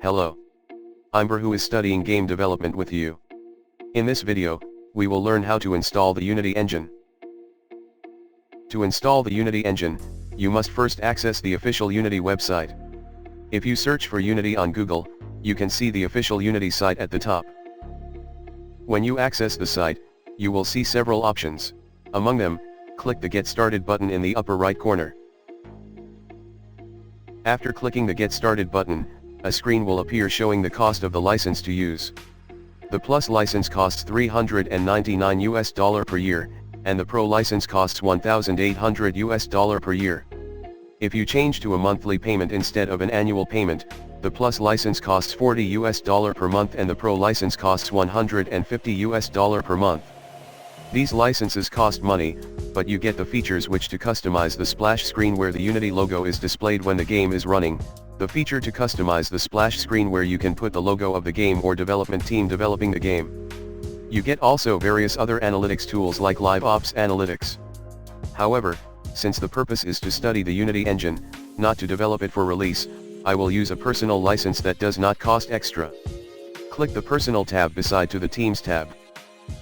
Hello. I'm Ber, who is studying game development with you. In this video, we will learn how to install the Unity engine. To install the Unity engine, you must first access the official Unity website. If you search for Unity on Google, you can see the official Unity site at the top. When you access the site, you will see several options. Among them, click the Get Started button in the upper right corner. After clicking the Get Started button, a screen will appear showing the cost of the license to use. The Plus license costs $399 per year, and the Pro license costs $1,800 per year. If you change to a monthly payment instead of an annual payment, the Plus license costs $40 per month and the Pro license costs $150 per month. These licenses cost money, but you get the features which to customize the splash screen where the Unity logo is displayed when the game is running, the feature to customize the splash screen where you can put the logo of the game or development team developing the game. You get also various other analytics tools like Live Ops Analytics. However, since the purpose is to study the Unity engine, not to develop it for release, I will use a personal license that does not cost extra. Click the Personal tab beside to the Teams tab.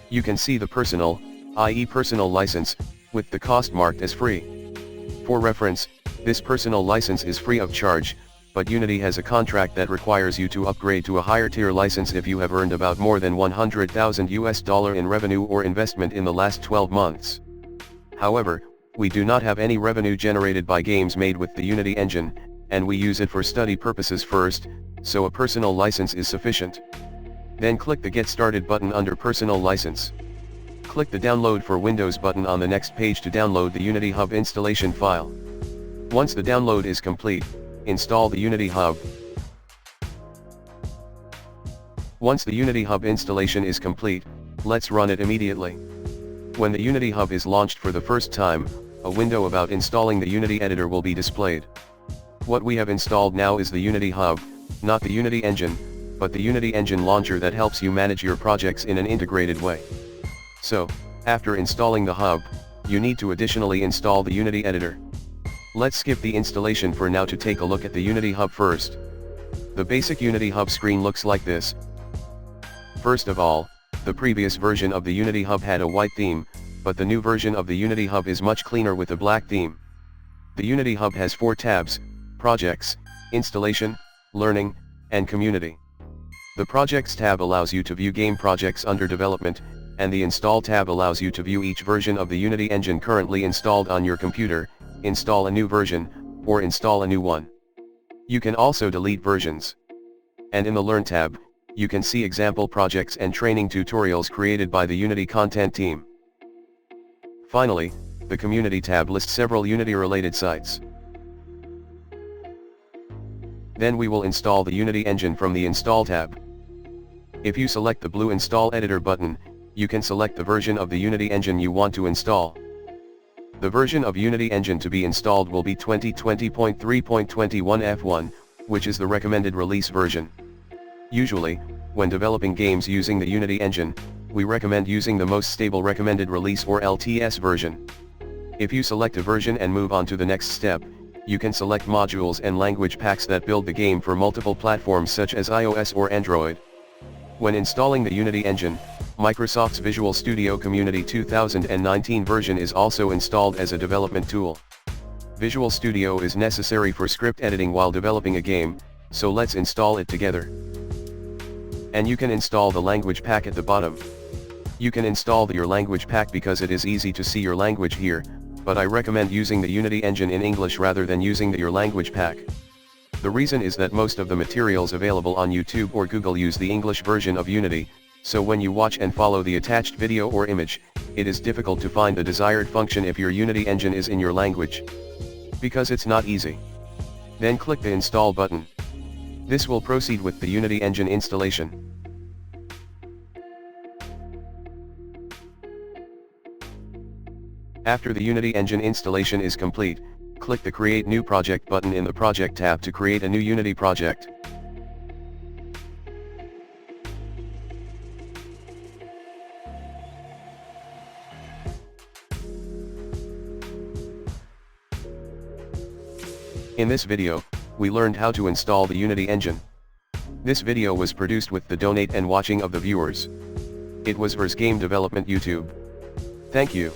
You can see the personal, i.e. personal license, with the cost marked as free. For reference, this personal license is free of charge, but Unity has a contract that requires you to upgrade to a higher tier license if you have earned about more than $100,000 in revenue or investment in the last 12 months. However, we do not have any revenue generated by games made with the Unity engine, and we use it for study purposes first, so a personal license is sufficient. Then click the Get Started button under Personal License. Click the Download for Windows button on the next page to download the Unity Hub installation file. Once the download is complete, install the Unity Hub. Once the Unity Hub installation is complete, let's run it immediately. When the Unity Hub is launched for the first time, a window about installing the Unity editor will be displayed. What we have installed now is the Unity Hub, not the Unity engine, but the Unity engine launcher that helps you manage your projects in an integrated way. So, after installing the Hub, you need to additionally install the Unity editor. Let's skip the installation for now to take a look at the Unity Hub first. The basic Unity Hub screen looks like this. First of all, the previous version of the Unity Hub had a white theme, but the new version of the Unity Hub is much cleaner with a black theme. The Unity Hub has 4 tabs: Projects, Installation, Learning, and Community. The Projects tab allows you to view game projects under development, and the Install tab allows you to view each version of the Unity engine currently installed on your computer, install a new version, or install a new one. You can also delete versions. And in the Learn tab, you can see example projects and training tutorials created by the Unity content team. Finally, the Community tab lists several Unity-related sites. Then we will install the Unity engine from the Install tab. If you select the blue Install Editor button, you can select the version of the Unity engine you want to install. The version of Unity engine to be installed will be 2020.3.21 F1, which is the recommended release version. Usually, when developing games using the Unity engine, we recommend using the most stable recommended release or LTS version. If you select a version and move on to the next step, you can select modules and language packs that build the game for multiple platforms such as iOS or Android. When installing the Unity engine, Microsoft's Visual Studio Community 2019 version is also installed as a development tool. Visual Studio is necessary for script editing while developing a game, so let's install it together. And you can install the language pack at the bottom. You can install your language pack because it is easy to see your language here, but I recommend using the Unity engine in English rather than using your language pack. The reason is that most of the materials available on YouTube or Google use the English version of Unity, so when you watch and follow the attached video or image, it is difficult to find the desired function if your Unity engine is in your language. Because it's not easy. Then click the Install button. This will proceed with the Unity engine installation. After the Unity engine installation is complete, click the Create New Project button in the Project tab to create a new Unity project. In this video, we learned how to install the Unity engine. This video was produced with the donate and watching of the viewers. It was Urs Game Development YouTube. Thank you.